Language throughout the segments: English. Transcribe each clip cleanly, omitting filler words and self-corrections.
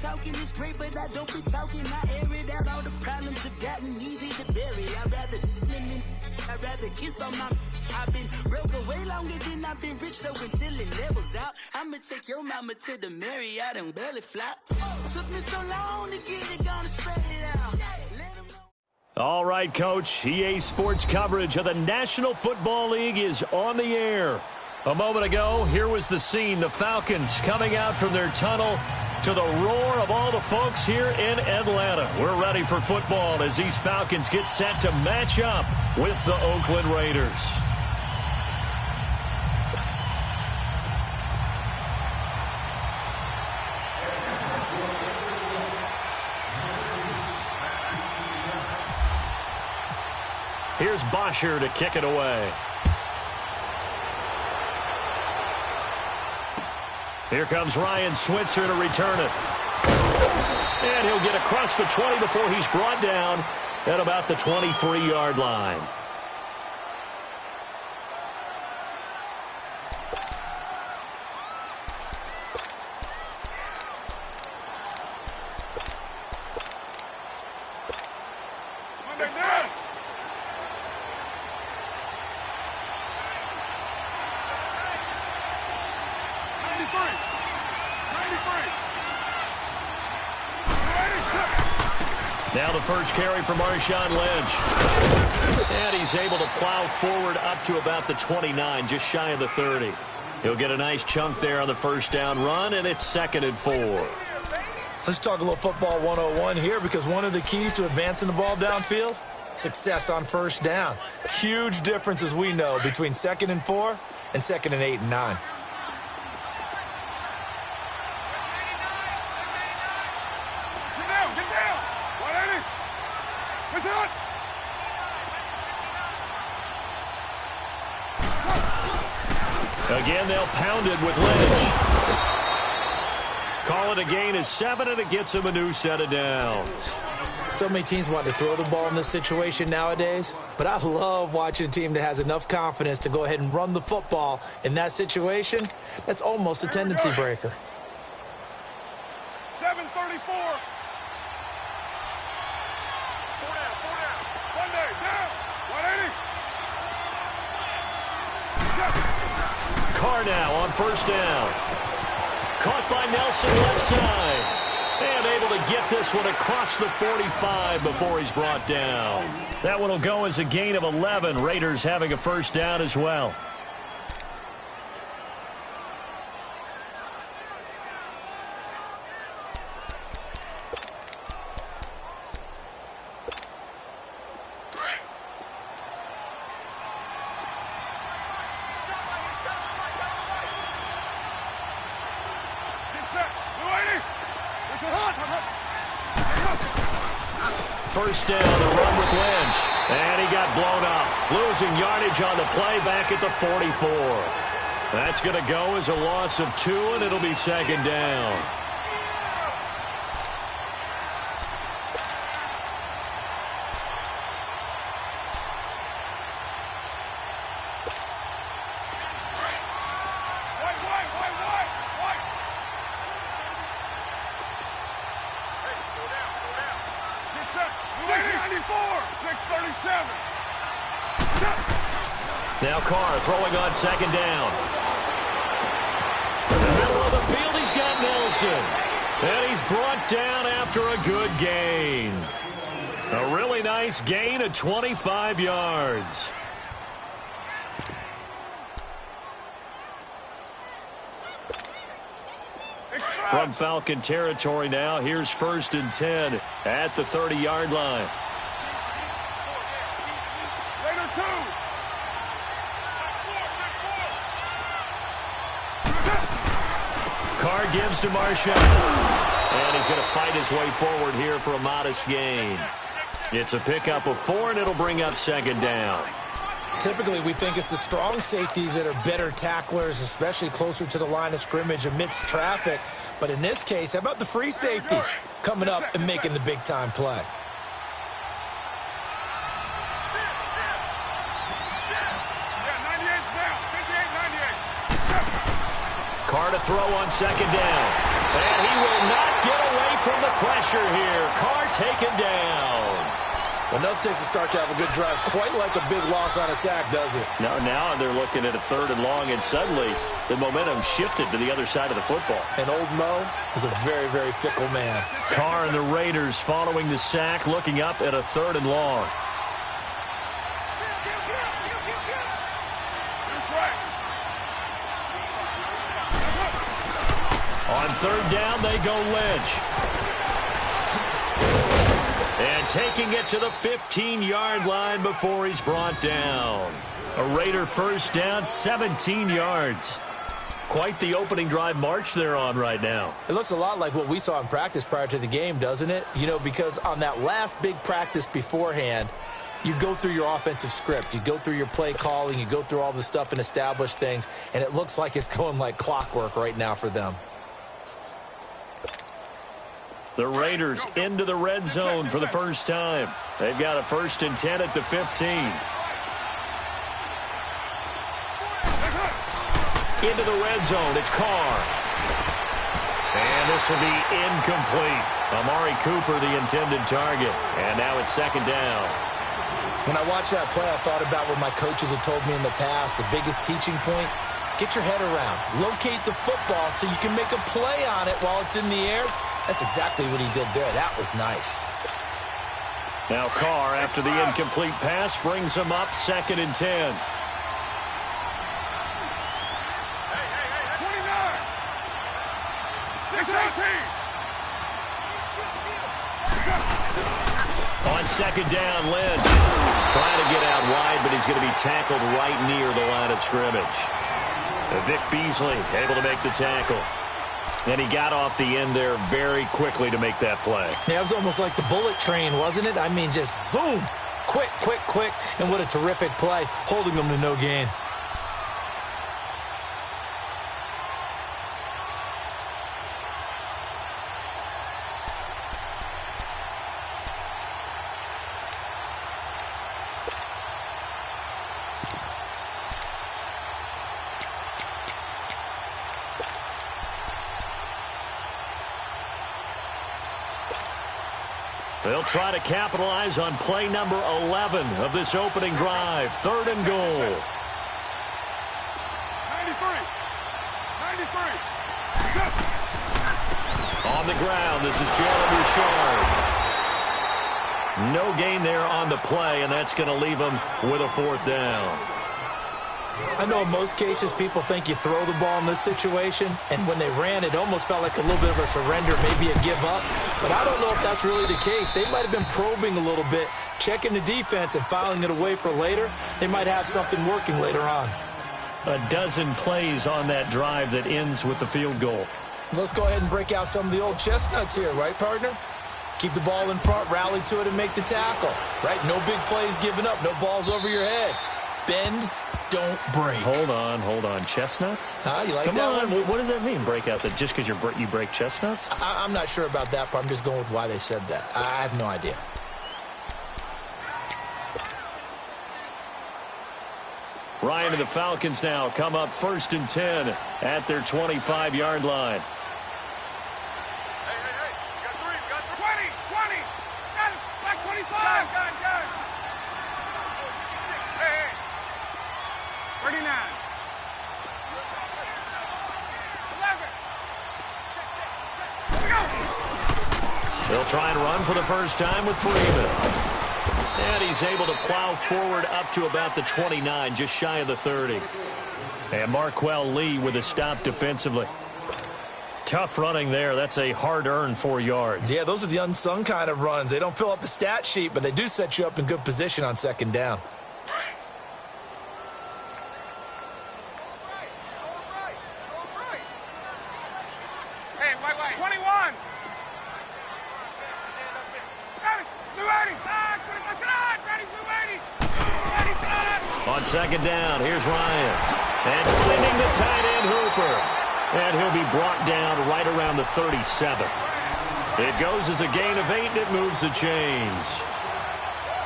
talking is great, but I don't be talking. I air it out. All the problems have gotten easy to bury. I'd rather kiss on my. I've been broke way longer than I've been rich, so until it levels out, I'ma take your mama to the Marriott and belly flop. Took me so long to get it, gonna spread it out. All right, Coach. EA Sports coverage of the National Football League is on the air. A moment ago, here was the scene. The Falcons coming out from their tunnel to the roar of all the folks here in Atlanta. We're ready for football as these Falcons get set to match up with the Oakland Raiders. Here's Bosher to kick it away. Here comes Ryan Switzer to return it. And he'll get across the 20 before he's brought down at about the 23-yard line. Now the first carry for Marshawn Lynch. And he's able to plow forward up to about the 29, just shy of the 30. He'll get a nice chunk there on the first down run, and it's 2nd and 4. Let's talk a little football 101 here, because one of the keys to advancing the ball downfield, success on first down. Huge difference, as we know, between 2nd and 4 and 2nd and 8 and 9. Again, they'll pound it with Lynch. Call it a gain of 7, and it gets him a new set of downs. So many teams want to throw the ball in this situation nowadays, but I love watching a team that has enough confidence to go ahead and run the football in that situation. That's almost a tendency breaker. 7:34. Carr now on first down. Caught by Nelson left side. And able to get this one across the 45 before he's brought down. That one will go as a gain of 11. Raiders having a first down as well. First down, the run with Lynch. And he got blown up. Losing yardage on the play back at the 44. That's going to go as a loss of 2, and it'll be 2nd down. Now Carr throwing on 2nd down. In the middle of the field, he's got Nelson. And he's brought down after a good gain. A really nice gain of 25 yards. From Falcon territory now, here's 1st and 10 at the 30-yard line. Carr gives to Marshawn. And he's going to fight his way forward here for a modest gain. It's a pickup of 4, and it'll bring up 2nd down. Typically, we think it's the strong safeties that are better tacklers, especially closer to the line of scrimmage amidst traffic. But in this case, how about the free safety coming up and making the big-time play? Carr to throw on 2nd down. And he will not get away pressure here. Carr taken down. Enough takes a start to have a good drive. Quite like a big loss on a sack, does it? Now they're looking at a 3rd and long, and suddenly the momentum shifted to the other side of the football. And old Mo is a very, very fickle man. Carr and the Raiders following the sack, looking up at a 3rd and long. On 3rd down, they go Lynch. And taking it to the 15-yard line before he's brought down. A Raider first down, 17 yards. Quite the opening drive march they're on right now. It looks a lot like what we saw in practice prior to the game, doesn't it? You know, because on that last big practice beforehand, you go through your offensive script. You go through your play calling. You go through all the stuff and establish things. And it looks like it's going like clockwork right now for them. The Raiders into the red zone for the first time. They've got a 1st and 10 at the 15. Into the red zone, it's Carr. And this will be incomplete. Amari Cooper, the intended target. And now it's 2nd down. When I watched that play, I thought about what my coaches had told me in the past. The biggest teaching point, get your head around. Locate the football so you can make a play on it while it's in the air. That's exactly what he did there. That was nice. Now Carr, after the incomplete pass, brings him up 2nd and 10. Hey, 29. 6-18. On 2nd down, Lynch trying to get out wide, but he's going to be tackled right near the line of scrimmage. Vic Beasley able to make the tackle. And he got off the end there very quickly to make that play. Yeah, it was almost like the bullet train, wasn't it? I mean, just zoom. Quick, quick, quick. And what a terrific play, holding them to no gain. They'll try to capitalize on play number 11 of this opening drive. 3rd and goal. 93. On the ground, this is Jalen Richard. No gain there on the play, and that's going to leave him with a 4th down. I know in most cases people think you throw the ball in this situation, and when they ran, it almost felt like a little bit of a surrender, maybe a give up. But I don't know if that's really the case. They might have been probing a little bit, checking the defense and filing it away for later. They might have something working later on. A dozen plays on that drive that ends with the field goal. Let's go ahead and break out some of the old chestnuts here, right, partner? Keep the ball in front, rally to it, and make the tackle, right? No big plays given up, no balls over your head. Bend, don't break. Hold on. Chestnuts? You like Come that on. one? What does that mean, break out? That just because you break chestnuts? I'm not sure about that, but I'm just going with why they said that. I have no idea. Ryan and the Falcons now come up 1st and 10 at their 25-yard line. Hey. You got 3. You got 20. Got it. Back 25. Got it. Hey. 39. 11. Here we go. They'll try and run for the first time with Freeman. And he's able to plow forward up to about the 29, just shy of the 30. And Marquell Lee with a stop defensively. Tough running there. That's a hard-earned 4 yards. Yeah, those are the unsung kind of runs. They don't fill up the stat sheet, but they do set you up in good position on 2nd down. Hey, wait. 21. On 2nd down, here's Ryan. And finding the tight end Hooper. And he'll be brought down right around the 37. It goes as a gain of 8, and it moves the chains.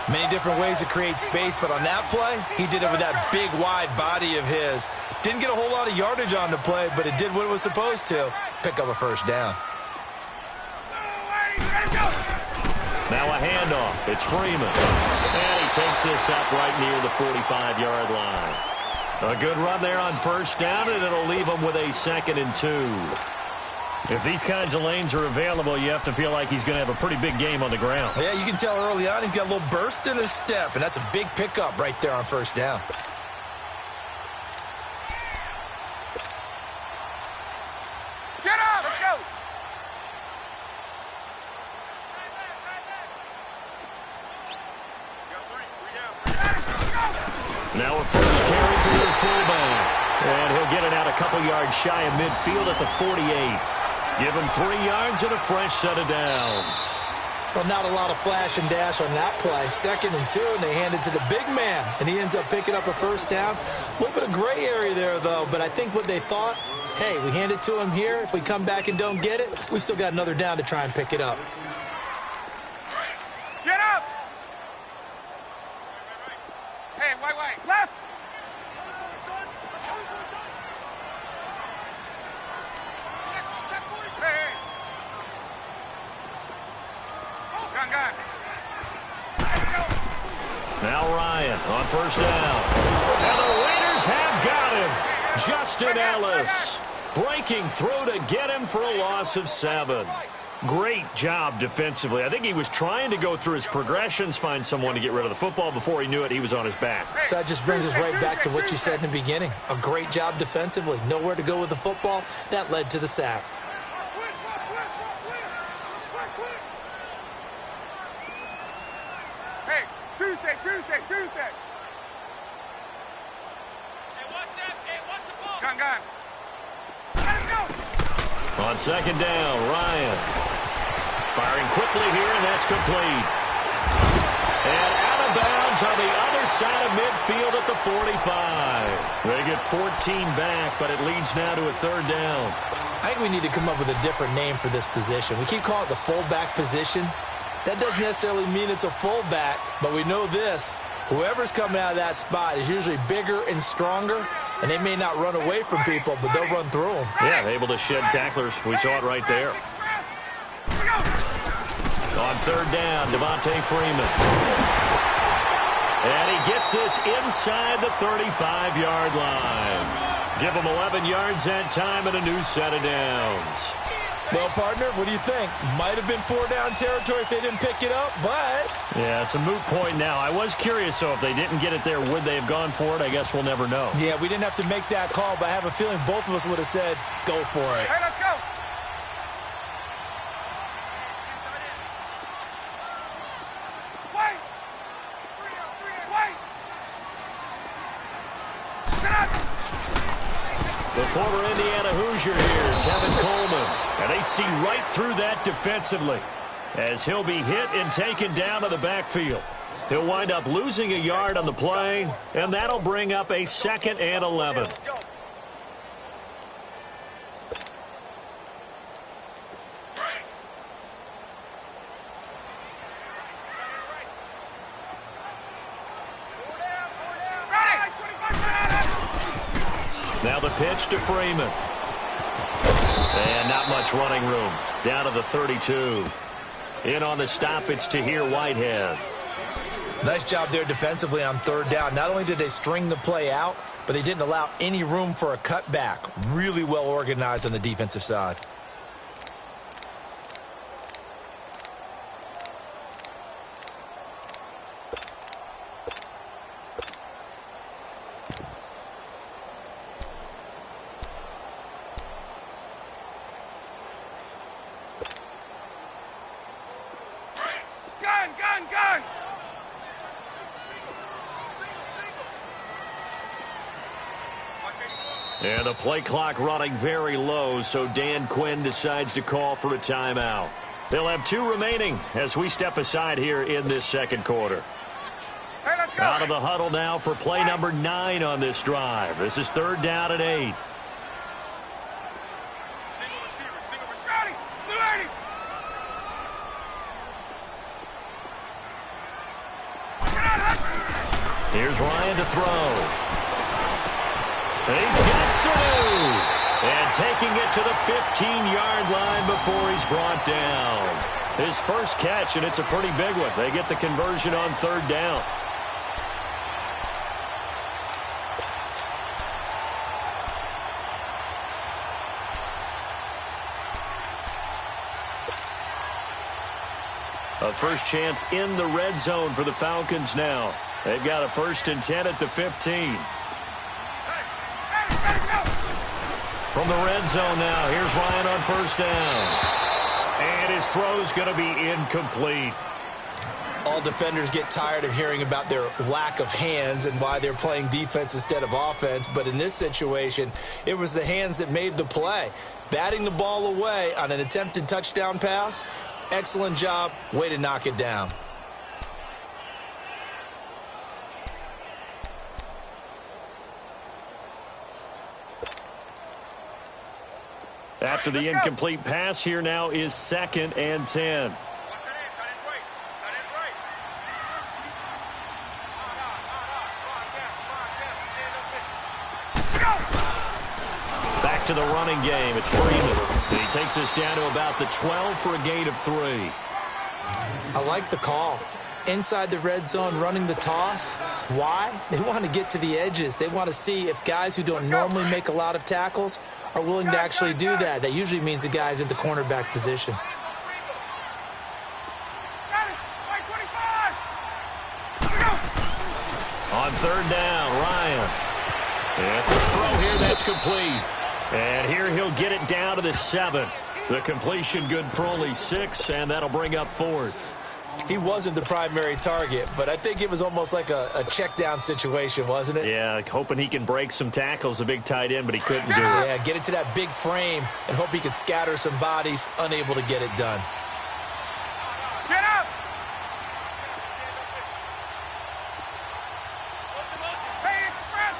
Many different ways to create space, but on that play, he did it with that big, wide body of his. Didn't get a whole lot of yardage on the play, but it did what it was supposed to. Pick up a 1st down. Now a handoff. It's Freeman. And he takes this up right near the 45-yard line. A good run there on first down, and it'll leave him with a 2nd and 2. If these kinds of lanes are available, you have to feel like he's going to have a pretty big game on the ground. Yeah, you can tell early on he's got a little burst in his step, and that's a big pickup right there on first down. Get up! Let's go! Now a first carry for the fullback. And he'll get it out a couple yards shy of midfield at the 48. Give him 3 yards and a fresh set of downs. Well, not a lot of flash and dash on that play. 2nd and 2, and they hand it to the big man. And he ends up picking up a first down. A little bit of gray area there, though. But I think what they thought, hey, we hand it to him here. If we come back and don't get it, we still got another down to try and pick it up. Get up! Hey, wait. Left! Hey! Gun. Now Ryan on first down. And the Raiders have got him. Justin Ellis breaking through to get him for a loss of 7. Great job defensively. I think he was trying to go through his progressions, find someone to get rid of the football. Before he knew it, he was on his back. So that just brings us right back to what you said in the beginning. A great job defensively. Nowhere to go with the football. That led to the sack. Hey, Tuesday. Gun. Let's go! On second down, Ryan firing quickly here, and that's complete. And out of bounds on the other side of midfield at the 45. They get 14 back, but it leads now to a 3rd down. I think we need to come up with a different name for this position. We keep calling it the fullback position. That doesn't necessarily mean it's a fullback, but we know this. Whoever's coming out of that spot is usually bigger and stronger, and they may not run away from people, but they'll run through them. Yeah, able to shed tacklers. We saw it right there. On 3rd down, Devontae Freeman. And he gets this inside the 35-yard line. Give him 11 yards that time and a new set of downs. Well, partner, what do you think? Might have been 4-down territory if they didn't pick it up, but... Yeah, it's a moot point now. I was curious, so if they didn't get it there, would they have gone for it? I guess we'll never know. Yeah, we didn't have to make that call, but I have a feeling both of us would have said, go for it. Hey, let's go! Wait! Get up! The former Indiana Hoosier here, Tevin Coleman. And they see right through that defensively as he'll be hit and taken down to the backfield. He'll wind up losing a yard on the play, and that'll bring up a 2nd and 11. Now the pitch to Freeman. And not much running room. Down to the 32. In on the stop, it's Tahir Whitehead. Nice job there defensively on 3rd down. Not only did they string the play out, but they didn't allow any room for a cutback. Really well organized on the defensive side. Gun! And the play clock running very low, so Dan Quinn decides to call for a timeout. They'll have 2 remaining as we step aside here in this 2nd quarter. Hey, let's go! Out of the huddle now for play number 9 on this drive. This is 3rd down and 8. Single receiver. Ready! Here's Ryan to throw. He's got Sanu. And taking it to the 15-yard line before he's brought down. His first catch, and it's a pretty big one. They get the conversion on third down. A first chance in the red zone for the Falcons now. They've got a 1st and 10 at the 15. From the red zone now, here's Ryan on 1st down. And his throw's going to be incomplete. All defenders get tired of hearing about their lack of hands and why they're playing defense instead of offense. But in this situation, it was the hands that made the play. Batting the ball away on an attempted touchdown pass. Excellent job. Way to knock it down. After the incomplete pass, here now is 2nd and 10. Back to the running game. It's Freeman. And he takes us down to about the 12 for a gain of 3. I like the call. Inside the red zone, running the toss. Why? They want to get to the edges. They want to see if guys who don't normally make a lot of tackles are willing to actually do that. That usually means the guy's in the cornerback position. On 3rd down, Ryan. And quick throw here, that's complete. And here he'll get it down to the 7. The completion good for only 6, and that'll bring up 4th. He wasn't the primary target, but I think it was almost like a check down situation, wasn't it? Yeah, hoping he can break some tackles, a big tight end, but he couldn't do it. Yeah, get it to that big frame and hope he can scatter some bodies, unable to get it done. Get up! Hey, express!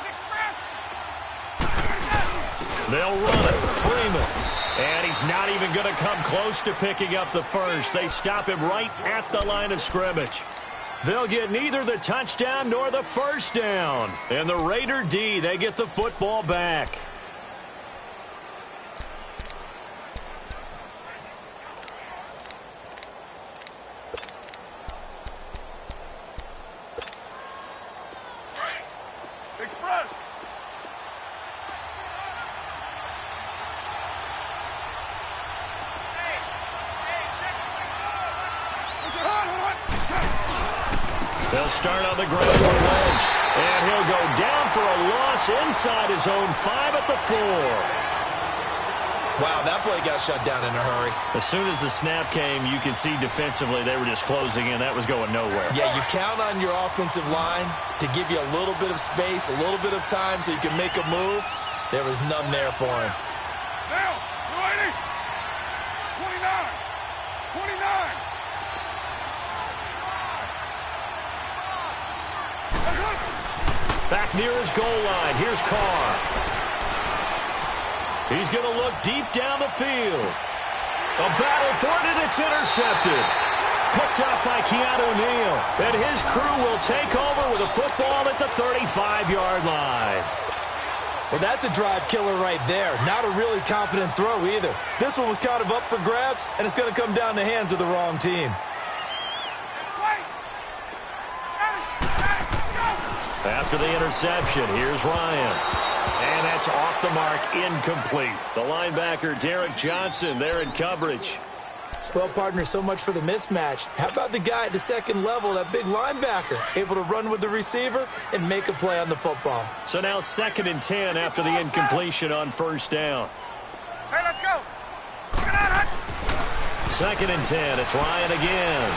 They'll run it. Freeman. And he's not even going to come close to picking up the first. They stop him right at the line of scrimmage. They'll get neither the touchdown nor the first down. And the Raider D, they get the football back. Express! They'll start on the ground with Lynch. And he'll go down for a loss inside his own 5 at the 4. Wow, that play got shut down in a hurry. As soon as the snap came, you can see defensively they were just closing in. That was going nowhere. Yeah, you count on your offensive line to give you a little bit of space, a little bit of time so you can make a move. There was none there for him. Now, righty! 29! 29! Back near his goal line. Here's Carr. He's going to look deep down the field. A battle for it, and it's intercepted. Picked up by Keanu Neal. And his crew will take over with a football at the 35-yard line. Well, that's a drive killer right there. Not a really confident throw either. This one was kind of up for grabs, and it's going to come down the hands of the wrong team. After the interception, here's Ryan. And that's off the mark, incomplete. The linebacker, Derek Johnson, there in coverage. Well, partner, so much for the mismatch. How about the guy at the second level, that big linebacker, able to run with the receiver and make a play on the football? So now 2nd and 10 after the incompletion on 1st down. Hey, let's go! Get out, 2nd and 10, it's Ryan again.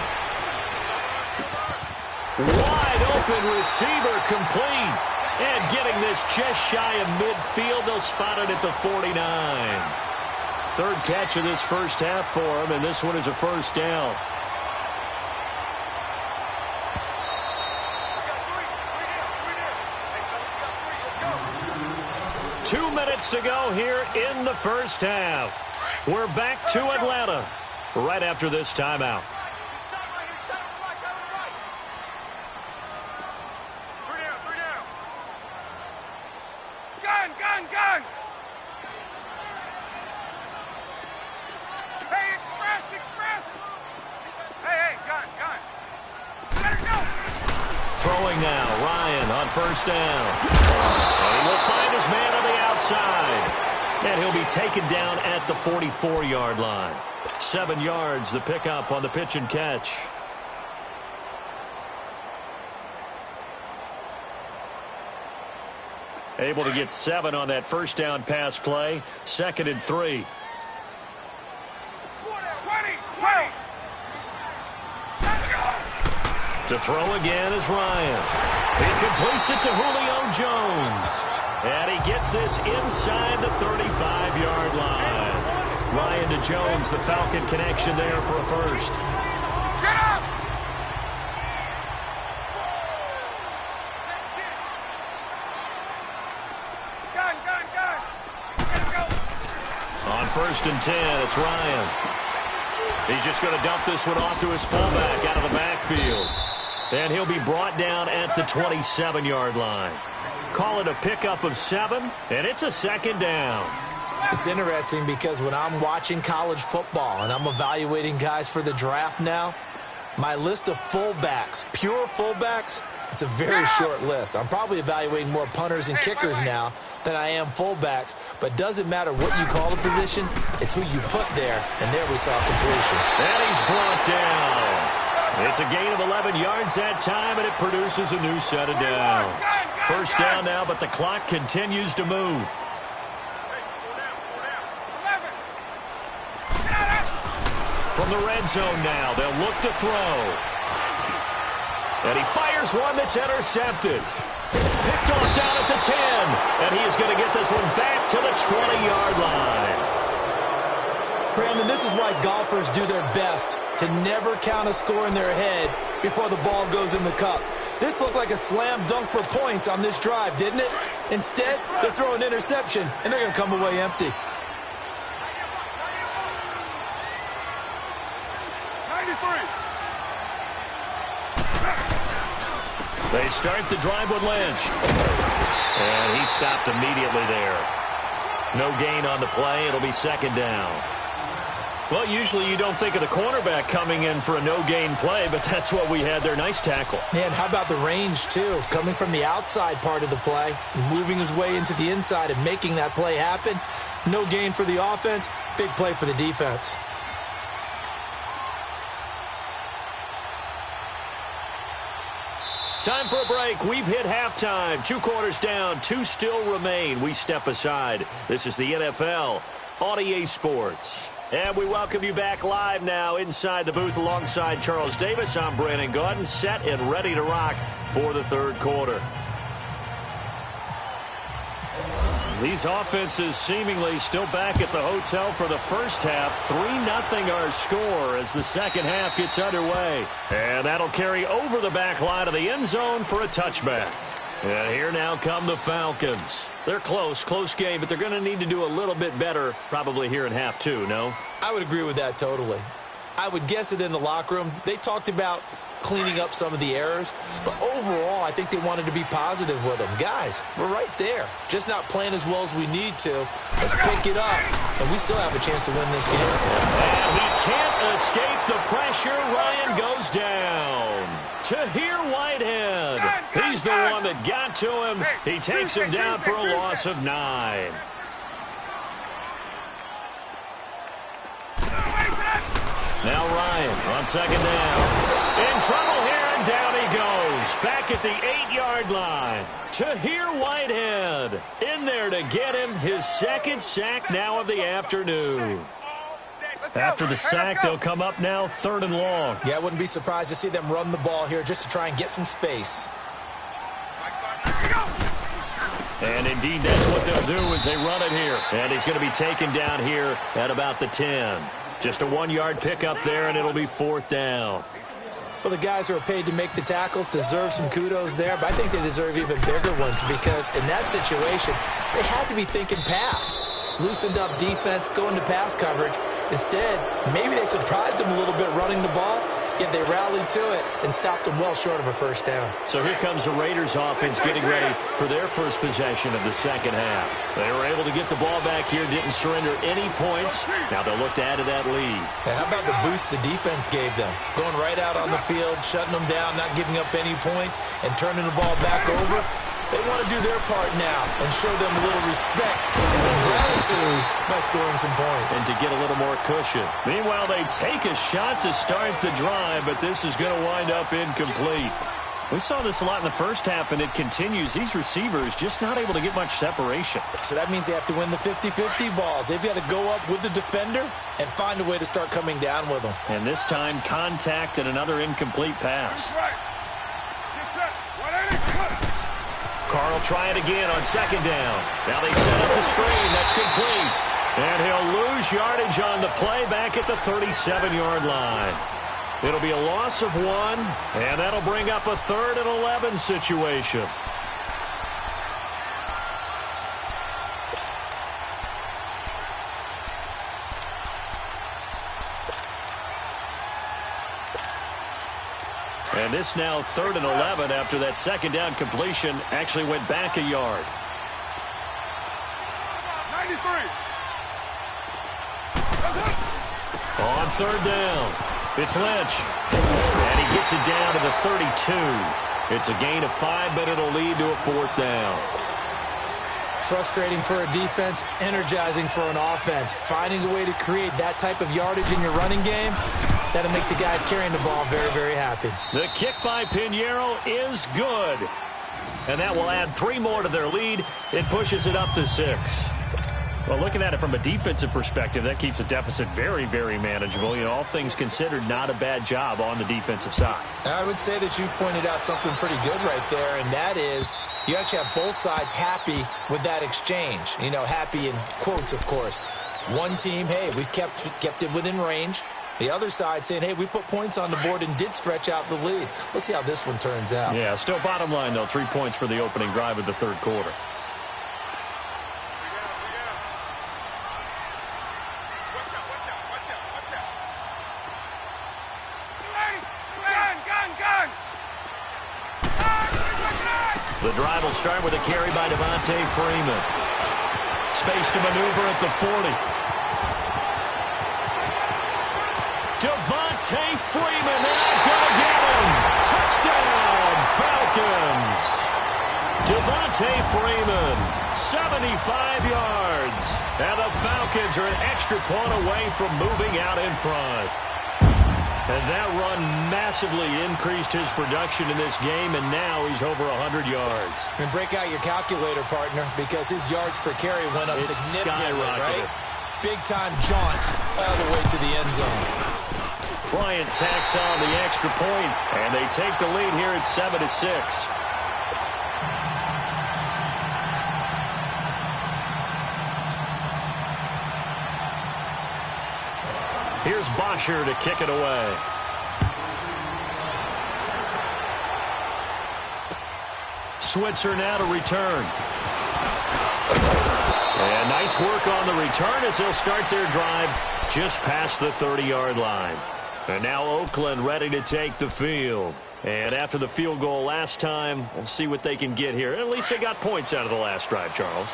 Wide open receiver, complete. And getting this just shy of midfield, they'll spot it at the 49. 3rd catch of this first half for him, and this one is a 1st down. Two minutes to go here in the first half. We're back to Atlanta right after this timeout. Gun! Hey, express! Throwing now, Ryan on first down. And he will find his man on the outside. And he'll be taken down at the 44-yard line. 7 yards, the pickup on the pitch and catch. Able to get 7 on that first down pass play. 2nd and 3. 20. To throw again is Ryan. He completes it to Julio Jones. And he gets this inside the 35-yard line. Ryan to Jones, the Falcon connection there for a first. Get up! Gun. Let's go. On 1st and 10, it's Ryan. He's just going to dump this one off to his fullback out of the backfield. And he'll be brought down at the 27-yard line. Call it a pickup of 7, and it's a 2nd down. It's interesting because when I'm watching college football and I'm evaluating guys for the draft now, my list of fullbacks, pure fullbacks, it's a very short list. I'm probably evaluating more punters and kickers now than I am fullbacks, but doesn't matter what you call the position, it's who you put there, and there we saw completion. And he's brought down. It's a gain of 11 yards that time, and it produces a new set of downs. First down now, but the clock continues to move. From the red zone now, they'll look to throw. And he fires one that's intercepted. Picked off down at the 10. And he is going to get this one back to the 20-yard line. Brandon, this is why golfers do their best to never count a score in their head before the ball goes in the cup. This looked like a slam dunk for points on this drive, didn't it? Instead, they throw an interception, and they're going to come away empty. 93. They start the drive with Lynch. And he stopped immediately there. No gain on the play. It'll be 2nd down. Well, usually you don't think of the cornerback coming in for a no-gain play, but that's what we had there. Nice tackle. Man, how about the range, too? Coming from the outside part of the play, moving his way into the inside and making that play happen. No gain for the offense, big play for the defense. Time for a break. We've hit halftime. 2 quarters down. 2 still remain. We step aside. This is the NFL on EA Sports. And we welcome you back live now inside the booth alongside Charles Davis. I'm Brandon Gaudin, set and ready to rock for the 3rd quarter. These offenses seemingly still back at the hotel for the first half. 3-0 our score as the second half gets underway. And that'll carry over the back line of the end zone for a touchback. And here now come the Falcons. They're close game, but they're going to need to do a little bit better probably here in half 2, no? I would agree with that totally. I would guess it in the locker room. They talked about cleaning up some of the errors, but overall I think they wanted to be positive with them. Guys, we're right there. Just not playing as well as we need to. Let's pick it up, and we still have a chance to win this game. And he can't escape the pressure. Ryan goes down. Tahir Whitehead. He's the one that got to him. He takes him down for a loss of 9. Now Ryan on 2nd down. In trouble here, and down he goes. Back at the 8-yard line. Tahir Whitehead in there to get him his 2nd sack now of the afternoon. After the sack, they'll come up now 3rd and long. Yeah, I wouldn't be surprised to see them run the ball here just to try and get some space. And indeed, that's what they'll do as they run it here. And he's going to be taken down here at about the 10. Just a 1-yard pickup there, and it'll be 4th down. Well, the guys who are paid to make the tackles deserve some kudos there, but I think they deserve even bigger ones because in that situation, they had to be thinking pass. Loosened up defense, going to pass coverage. Instead, maybe they surprised them a little bit running the ball, yet they rallied to it and stopped them well short of a first down. So here comes the Raiders offense getting ready for their first possession of the second half. They were able to get the ball back here, didn't surrender any points. Now they'll look to add to that lead. And how about the boost the defense gave them? Going right out on the field, shutting them down, not giving up any points, and turning the ball back over. They want to do their part now and show them a little respect and some gratitude by scoring some points. And to get a little more cushion. Meanwhile, they take a shot to start the drive, but this is going to wind up incomplete. We saw this a lot in the first half, and it continues. These receivers just not able to get much separation. So that means they have to win the 50-50 balls. They've got to go up with the defender and find a way to start coming down with them. And this time, contact and another incomplete pass. Carr will try it again on second down. Now they set up the screen. That's complete. And he'll lose yardage on the play back at the 37-yard line. It'll be a loss of 1, and that'll bring up a 3rd and 11 situation. And this now 3rd and 11 after that second down completion actually went back a yard. 93. On 3rd down, it's Lynch. And he gets it down to the 32. It's a gain of 5, but it'll lead to a 4th down. Frustrating for a defense, energizing for an offense. Finding a way to create that type of yardage in your running game, that'll make the guys carrying the ball very, very happy. The kick by Pinheiro is good. And that will add 3 more to their lead. It pushes it up to 6. Well, looking at it from a defensive perspective, that keeps the deficit very, very manageable. You know, all things considered, not a bad job on the defensive side. I would say that you've pointed out something pretty good right there, and that is you actually have both sides happy with that exchange. You know, happy in quotes, of course. One team, hey, we've kept it within range. The other side saying, hey, we put points on the board and did stretch out the lead. Let's see how this one turns out. Yeah, still bottom line, though, 3 points for the opening drive of the 3rd quarter. The drive will start with a carry by Devontae Freeman. Space to maneuver at the 40. Devontae Freeman, they're not going to get him. Touchdown, Falcons. Devontae Freeman, 75 yards. And the Falcons are an extra point away from moving out in front. And that run massively increased his production in this game, and now he's over 100 yards. And break out your calculator, partner, because his yards per carry went up significantly, right? Big-time jaunt all the way to the end zone. Bryant tacks on the extra point, and they take the lead here at 7-6. Here's Bosher to kick it away. Switzer now to return. And nice work on the return as they'll start their drive just past the 30-yard line. And now Oakland ready to take the field. And after the field goal last time, we'll see what they can get here. At least they got points out of the last drive, Charles.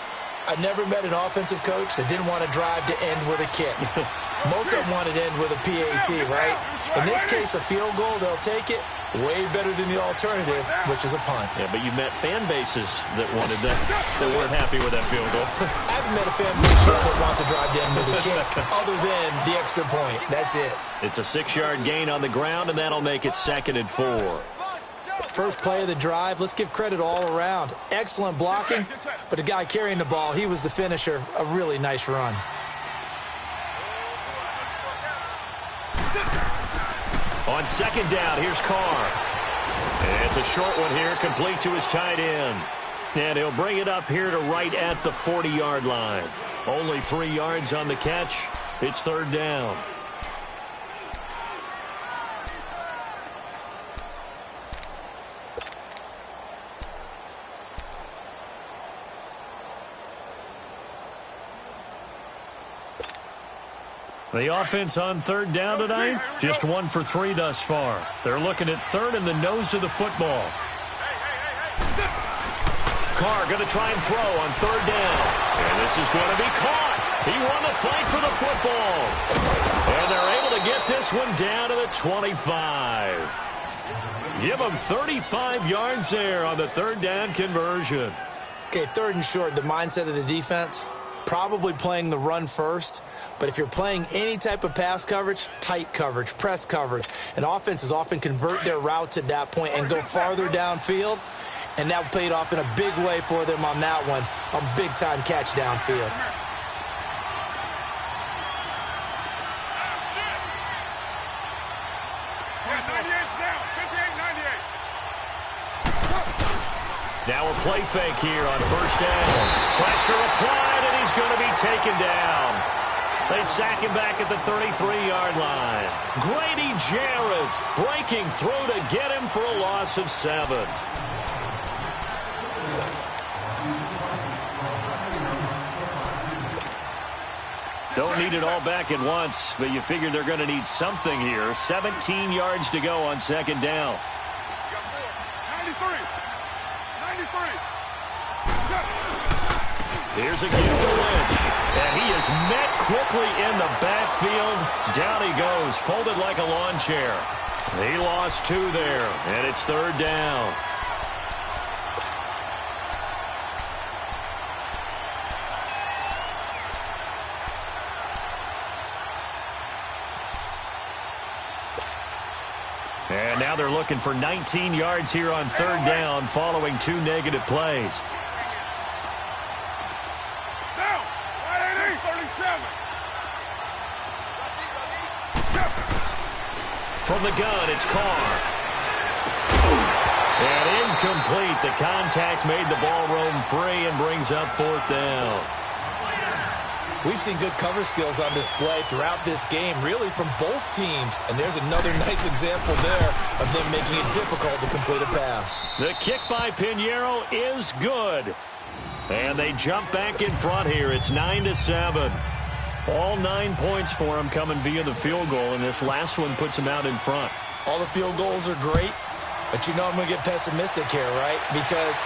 I never met an offensive coach that didn't want to drive to end with a kick. Most of them wanted to end with a PAT, right? In this case, a field goal, they'll take it. Way better than the alternative, which is a punt. Yeah, but you met fan bases that wanted that, that weren't happy with that field goal. I haven't met a fan base yet that wants to drive to end with a kick, other than the extra point. That's it. It's a 6-yard gain on the ground, and that'll make it 2nd and 4. First play of the drive, let's give credit all around. Excellent blocking, but the guy carrying the ball, he was the finisher. A really nice run. On 2nd down, here's Carr. And it's a short one here, complete to his tight end. And he'll bring it up here to right at the 40-yard line. Only 3 yards on the catch. It's 3rd down. The offense on third down tonight, just 1 for 3 thus far. They're looking at third in the nose of the football. Carr going to try and throw on third down. And this is going to be caught. He won the fight for the football. And they're able to get this one down to the 25. Give them 35 yards there on the third down conversion. Okay, third and short, the mindset of the defense, probably playing the run first. But if you're playing any type of pass coverage, tight coverage, press coverage, and offenses often convert their routes at that point and go farther downfield. And that paid off in a big way for them on that one, a big-time catch downfield. Now a play fake here on first down. Pressure applied, and he's going to be taken down. They sack him back at the 33-yard line. Grady Jarrett breaking through to get him for a loss of 7. Don't need it all back at once, but you figure they're going to need something here. 17 yards to go on second down. 93. Here's a give to Lynch. And he is met quickly in the backfield. Down he goes, folded like a lawn chair. He lost 2 there, and it's third down. And now they're looking for 19 yards here on third down following 2 negative plays. Down. 637. From the gun, it's Carr. And incomplete. The contact made the ball roam free and brings up fourth down. We've seen good cover skills on display throughout this game, really from both teams. And there's another nice example there of them making it difficult to complete a pass. The kick by Pinheiro is good. And they jump back in front here. It's 9-7. All 9 points for them coming via the field goal, and this last one puts them out in front. All the field goals are great, but you know I'm going to get pessimistic here, right? Because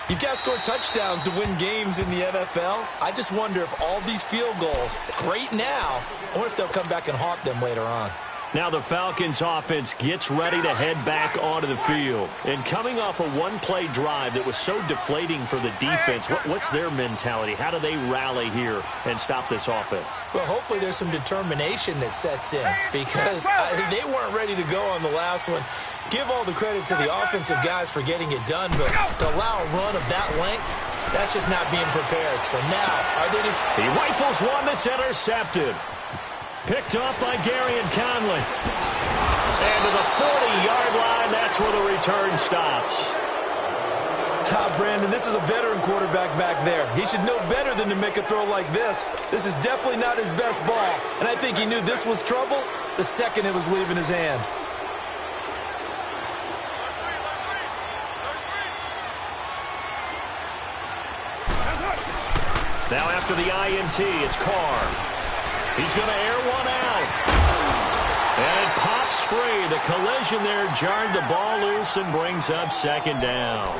you've got to score touchdowns to win games in the NFL. I just wonder if all these field goals, great now, I wonder if they'll come back and haunt them later on. Now the Falcons offense gets ready to head back onto the field. And coming off a one-play drive that was so deflating for the defense, what's their mentality? How do they rally here and stop this offense? Well, hopefully there's some determination that sets in because they weren't ready to go on the last one. Give all the credit to the offensive guys for getting it done, but to allow a run of that length, that's just not being prepared. So now, are they... He rifles one that's intercepted. Picked off by Gary and Conley. And to the 40-yard line, that's where the return stops. Brandon, this is a veteran quarterback back there. He should know better than to make a throw like this. This is definitely not his best ball. And I think he knew this was trouble the second it was leaving his hand. Now after the INT, it's Carr. He's going to air one out. And it pops free. The collision there jarred the ball loose and brings up second down.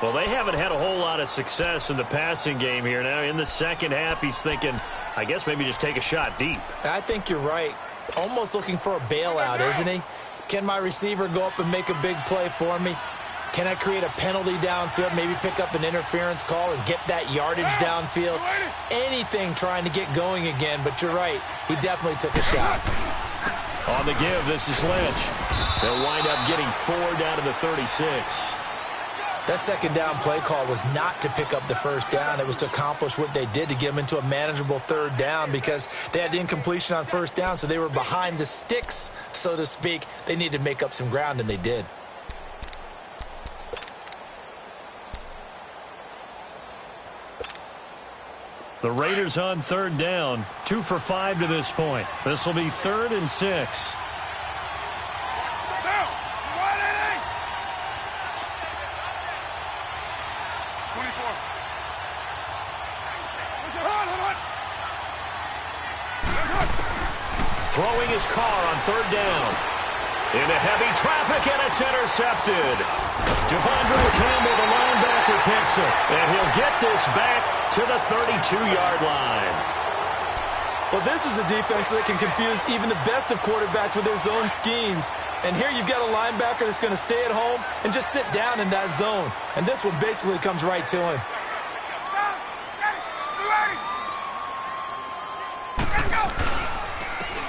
Well, they haven't had a whole lot of success in the passing game here. Now in the second half, he's thinking, I guess maybe just take a shot deep. I think you're right. Almost looking for a bailout, isn't he? Can my receiver go up and make a big play for me? Can I create a penalty downfield, maybe pick up an interference call and get that yardage downfield? Anything trying to get going again, but you're right. He definitely took a shot. On the give, this is Lynch. They'll wind up getting 4 down to the 36. That second down play call was not to pick up the first down. It was to accomplish what they did to get them into a manageable third down because they had the incompletion on first down, so they were behind the sticks, so to speak. They needed to make up some ground, and they did. The Raiders on third down, 2 for 5 to this point. This will be 3rd and 6. Down. 24. Here's Carr on third down. Into heavy traffic, and it's intercepted. Devondre Campbell, the linebacker, picks it. And he'll get this back to the 32-yard line. Well, this is a defense that can confuse even the best of quarterbacks with their zone schemes. And here you've got a linebacker that's going to stay at home and just sit down in that zone. And this one basically comes right to him.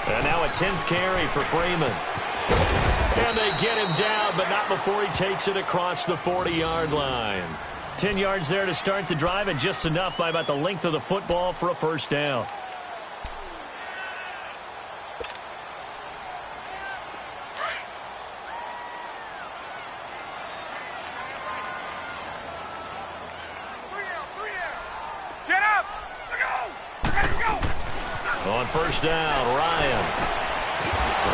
And now a 10th carry for Freeman. And they get him down, but not before he takes it across the 40-yard line. 10 yards there to start the drive, and just enough by about the length of the football for a first down. Get up! Go! On first down, Ryan.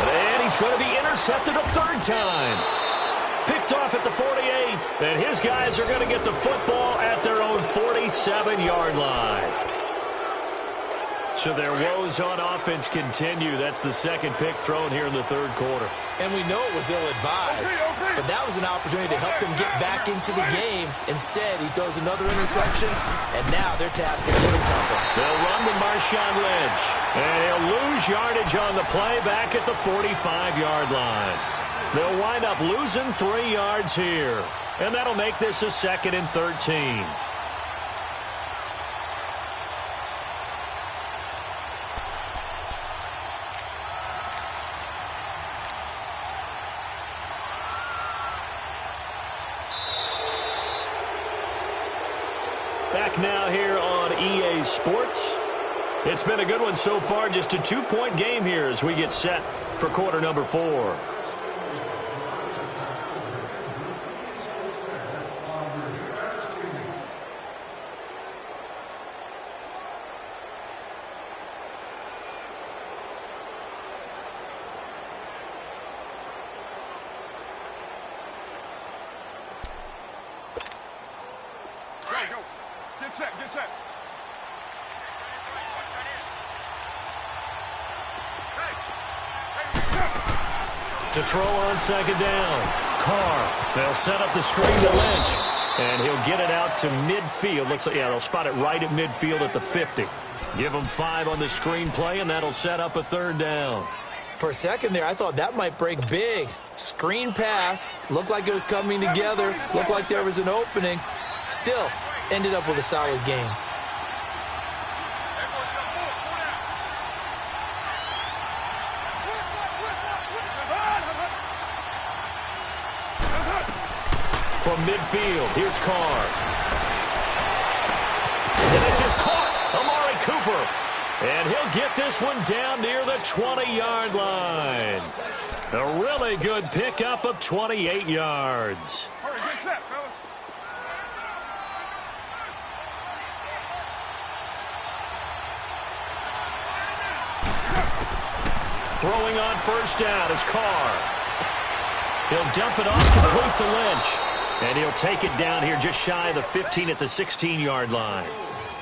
And he's going to be intercepted a third time. Picked off at the 48, and his guys are going to get the football at their own 47-yard line. So their woes on offense continue. That's the second pick thrown here in the third quarter. And we know it was ill-advised, but that was an opportunity to help them get back into the game. Instead, he throws another interception, and now their task is even tougher. They'll run with Marshawn Lynch, and he'll lose yardage on the play back at the 45-yard line. They'll wind up losing 3 yards here, and that'll make this a 2nd and 13. Back now here on EA Sports. It's been a good one so far. Just a 2-point game here as we get set for quarter number 4. Get set. To throw on second down. Carr. They'll set up the screen to Lynch. And he'll get it out to midfield. Looks like, they'll spot it right at midfield at the 50. Give them 5 on the screen play, and that'll set up a third down. For a second there, I thought that might break big. Screen pass. Looked like it was coming together. Looked like there was an opening. Still, ended up with a solid game. From midfield, here's Carr. And this is caught. Amari Cooper. And he'll get this one down near the 20-yard line. A really good pickup of 28 yards. Hurry, get set, fellas. Throwing on first down is Carr. He'll dump it off complete to Lynch. And he'll take it down here just shy of the 15 at the 16-yard line.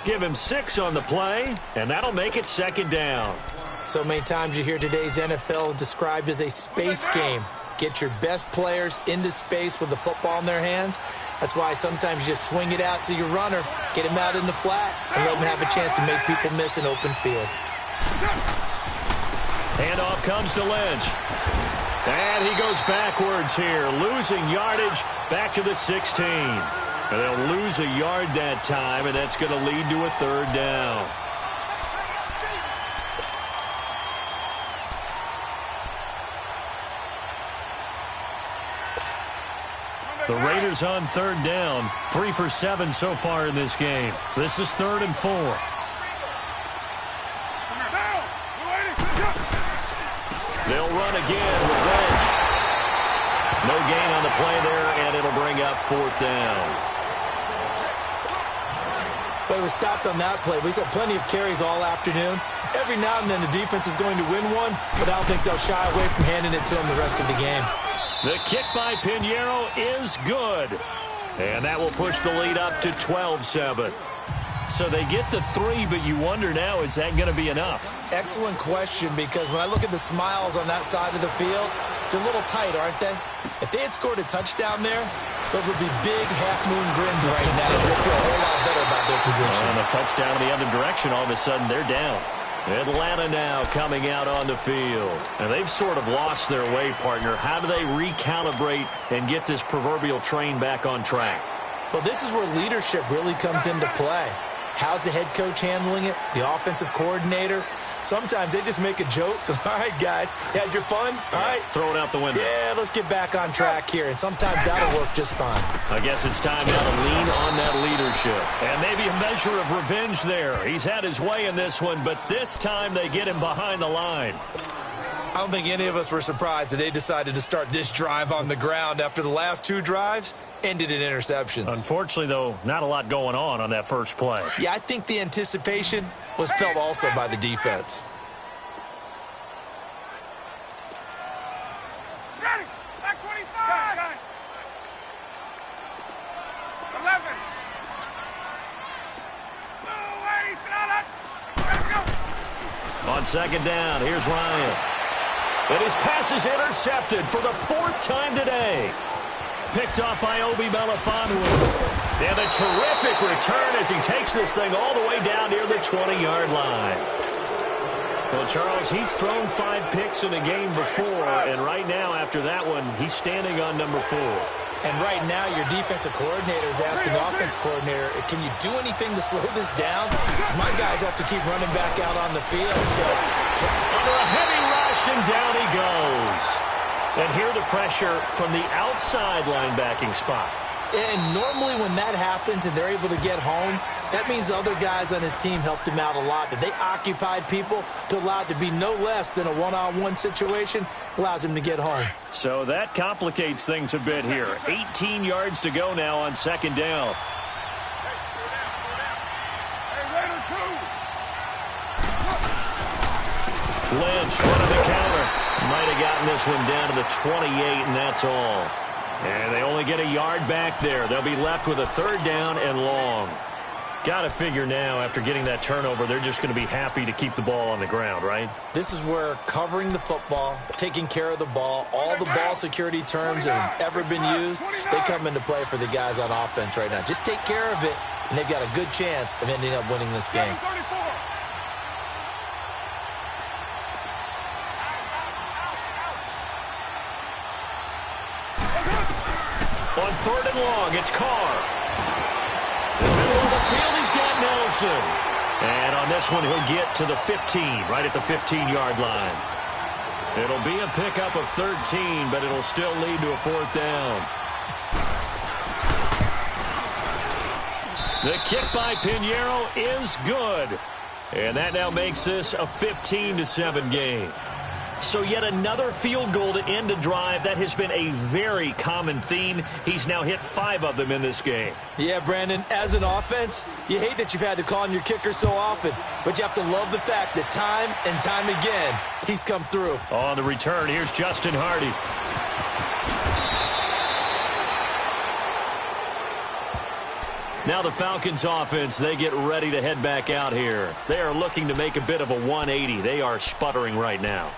Give him 6 on the play, and that'll make it second down. So many times you hear today's NFL described as a space game. Get your best players into space with the football in their hands. That's why sometimes you just swing it out to your runner, get him out in the flat, and let him have a chance to make people miss an open field. Handoff comes to Lynch. And he goes backwards here, losing yardage back to the 16. And they'll lose a yard that time, and that's going to lead to a third down. The Raiders on third down, 3 for 7 so far in this game. This is 3rd and 4. They'll run again with Lynch. No gain on the play there, and it'll bring up 4th down. But it was stopped on that play. We've had plenty of carries all afternoon. Every now and then the defense is going to win one, but I don't think they'll shy away from handing it to them the rest of the game. The kick by Pinheiro is good. And that will push the lead up to 12-7. So they get the 3, but you wonder now, is that going to be enough? Excellent question, because when I look at the smiles on that side of the field, they're a little tight, aren't they? If they had scored a touchdown there, those would be big half-moon grins right now. They feel a whole lot better about their position. And a touchdown in the other direction, all of a sudden they're down. Atlanta now coming out on the field. And they've sort of lost their way, partner. How do they recalibrate and get this proverbial train back on track? Well, this is where leadership really comes into play. How's the head coach handling it? The offensive coordinator? Sometimes they just make a joke. All right, guys, had your fun? All right. Throw it out the window. Yeah, let's get back on track here. And sometimes that'll work just fine. I guess it's time now to lean on that leadership. And maybe a measure of revenge there. He's had his way in this one, but this time they get him behind the line. I don't think any of us were surprised that they decided to start this drive on the ground after the last 2 drives ended in interceptions. Unfortunately, though, not a lot going on that first play. Yeah, I think the anticipation was felt also by the defense. Ready. Back 25. 11. On second down, here's Ryan. And his pass is intercepted for the 4th time today. Picked off by Obi Melifonwu. And a terrific return as he takes this thing all the way down near the 20-yard line. Well, Charles, he's thrown 5 picks in a game before, and right now, after that one, he's standing on number 4. And right now, your defensive coordinator is asking the offensive coordinator, can you do anything to slow this down? Because my guys have to keep running back out on the field. So, under a heavy rush, and down he goes. And here the pressure from the outside linebacking spot. And normally when that happens and they're able to get home, that means the other guys on his team helped him out a lot. That they occupied people to allow it to be no less than a one-on-one situation, allows him to get home. So that complicates things a bit here. 18 yards to go now on second down. Lynch running the counter. Might have gotten this one down to the 28, and that's all. And they only get a yard back there. They'll be left with a 3rd down and long. Got to figure now, after getting that turnover, they're just going to be happy to keep the ball on the ground, right? This is where covering the football, taking care of the ball, all the ball security terms that have ever been used, they come into play for the guys on offense right now. Just take care of it, and they've got a good chance of ending up winning this game. On 3rd and long, it's Carr. In the middle of the field, he's got Nelson. And on this one, he'll get to the 15, right at the 15-yard line. It'll be a pickup of 13, but it'll still lead to a 4th down. The kick by Pinheiro is good. And that now makes this a 15-7 game. So yet another field goal to end a drive. That has been a very common theme. He's now hit 5 of them in this game. Yeah, Brandon, as an offense, you hate that you've had to call on your kicker so often, but you have to love the fact that time and time again, he's come through. On the return, here's Justin Hardy. Now the Falcons offense, they get ready to head back out here. They are looking to make a bit of a 180. They are sputtering right now.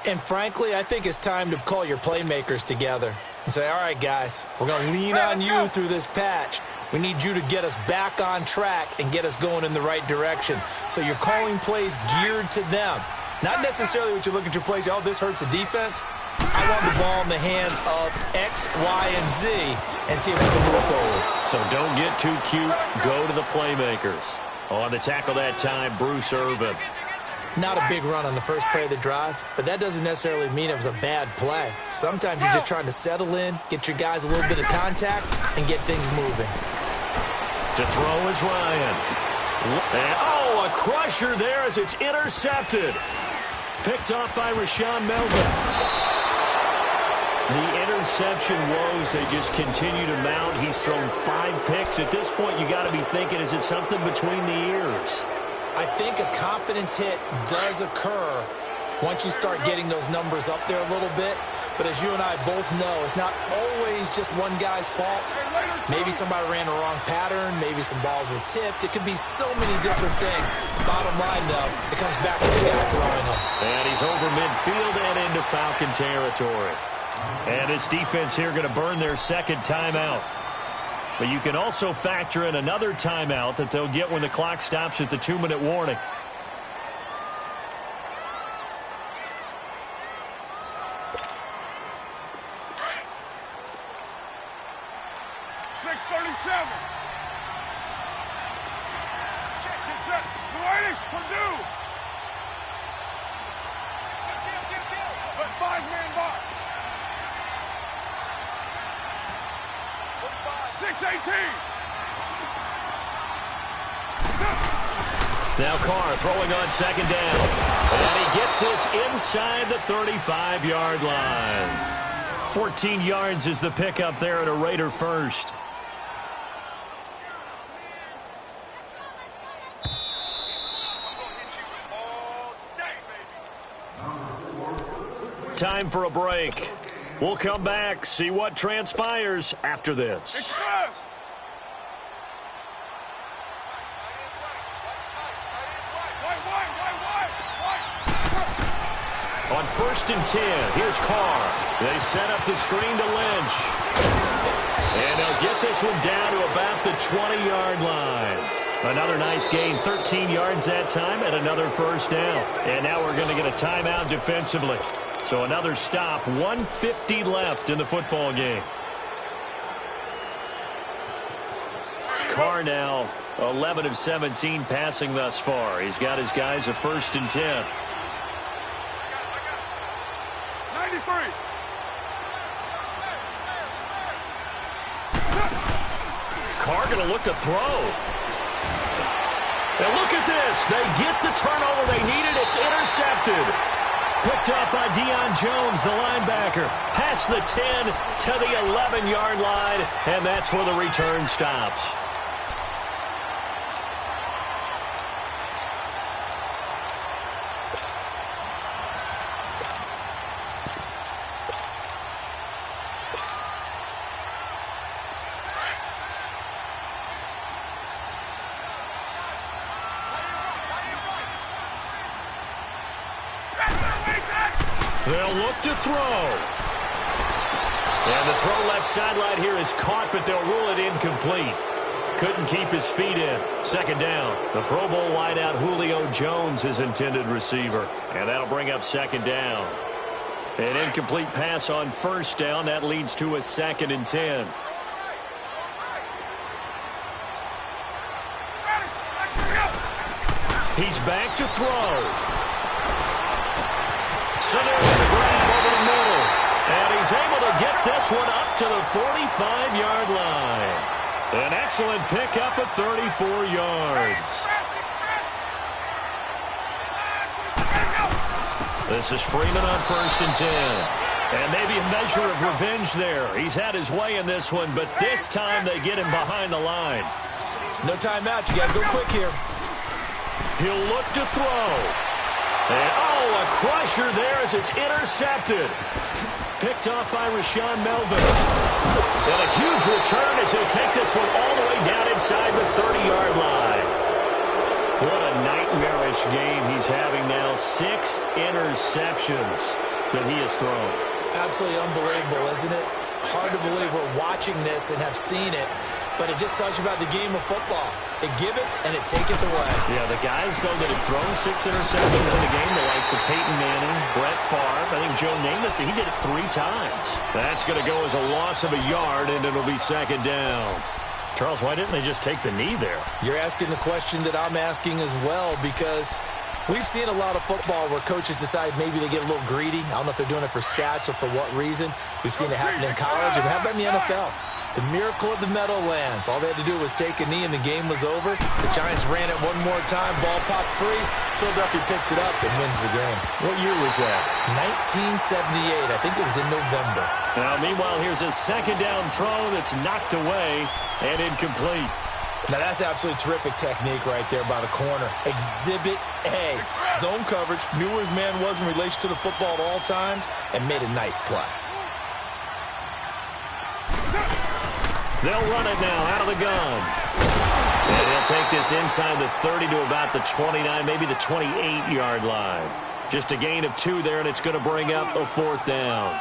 And frankly, I think it's time to call your playmakers together and say, all right, guys, we're going to lean on you through this patch. We need you to get us back on track and get us going in the right direction. So you're calling plays geared to them. Not necessarily what you look at your plays, oh, this hurts the defense. I want the ball in the hands of X, Y, and Z and see if we can move forward. So don't get too cute. Go to the playmakers. On the tackle that time, Bruce Irvin. Not a big run on the first play of the drive, but that doesn't necessarily mean it was a bad play. Sometimes you're just trying to settle in, get your guys a little bit of contact, and get things moving. To throw is Ryan. And, oh, a crusher there as it's intercepted. Picked off by Rashaan Melvin. The interception woes, they just continue to mount. He's thrown 5 picks. At this point, you got to be thinking, is it something between the ears? I think a confidence hit does occur once you start getting those numbers up there a little bit. But as you and I both know, it's not always just one guy's fault. Maybe somebody ran the wrong pattern. Maybe some balls were tipped. It could be so many different things. Bottom line, though, it comes back to the guy throwing them. And he's over midfield and into Falcon territory. And this defense here going to burn their second timeout. But you can also factor in another timeout that they'll get when the clock stops at the 2-minute warning. Now Carr throwing on second down. And he gets this inside the 35-yard line. 14 yards is the pickup there at a Raider first. Time for a break. We'll come back, see what transpires after this. On 1st and 10, here's Carr. They set up the screen to Lynch. And they'll get this one down to about the 20-yard line. Another nice gain, 13 yards that time, and another first down. And now we're going to get a timeout defensively. So another stop, 1:50 left in the football game. Carr now 11 of 17 passing thus far. He's got his guys a 1st and 10. 93. Carr going to look to throw. And look at this. They get the turnover they needed. It's intercepted. Picked up by Deion Jones, the linebacker. Past the 10 to the 11-yard line, and that's where the return stops. They'll look to throw. And the throw left sideline here is caught, but they'll rule it incomplete. Couldn't keep his feet in. Second down. The Pro Bowl wideout Julio Jones, his intended receiver. And that'll bring up second down. An incomplete pass on first down. That leads to a 2nd and 10. He's back to throw. So there's the grab over the middle. And he's able to get this one up to the 45-yard line. An excellent pickup at 34 yards. This is Freeman on 1st and 10. And maybe a measure of revenge there. He's had his way in this one, but this time they get him behind the line. No timeout. You got to go quick here. He'll look to throw. And, oh, a crusher there as it's intercepted. Picked off by Rashawn Melvin. And a huge return as he'll take this one all the way down inside the 30-yard line. What a nightmarish game he's having now. 6 interceptions that he has thrown. Absolutely unbelievable, isn't it? Hard to believe we're watching this and have seen it. But it just tells you about the game of football. It giveth and it taketh away. Yeah, the guys, though, that have thrown 6 interceptions in the game, the likes of Peyton Manning, Brett Favre, I think Joe Namath, he did it 3 times. That's going to go as a loss of a yard, and it'll be second down. Charles, why didn't they just take the knee there? You're asking the question that I'm asking as well, because we've seen a lot of football where coaches decide maybe they get a little greedy. I don't know if they're doing it for stats or for what reason. We've seen it happen in college, and how about in the NFL? The miracle of the Meadowlands. All they had to do was take a knee and the game was over. The Giants ran it one more time. Ball popped free. Philadelphia picks it up and wins the game. What year was that? 1978. I think it was in November. Now, meanwhile, here's a second down throw that's knocked away and incomplete. Now, that's absolutely terrific technique right there by the corner. Exhibit A. Zone coverage. Knew where his man was in relation to the football at all times and made a nice play. They'll run it now out of the gun. And he'll take this inside the 30 to about the 29, maybe the 28-yard line. Just a gain of 2 there, and it's going to bring up a 4th down.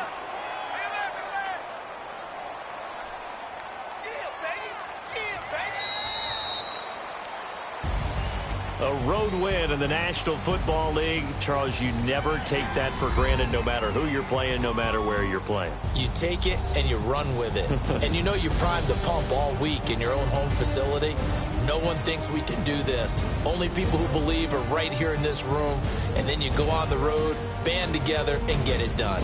A road win in the National Football League. Charles, you never take that for granted no matter who you're playing, no matter where you're playing. You take it and you run with it. And you know you primed the pump all week in your own home facility. No one thinks we can do this. Only people who believe are right here in this room. And then you go on the road, band together, and get it done.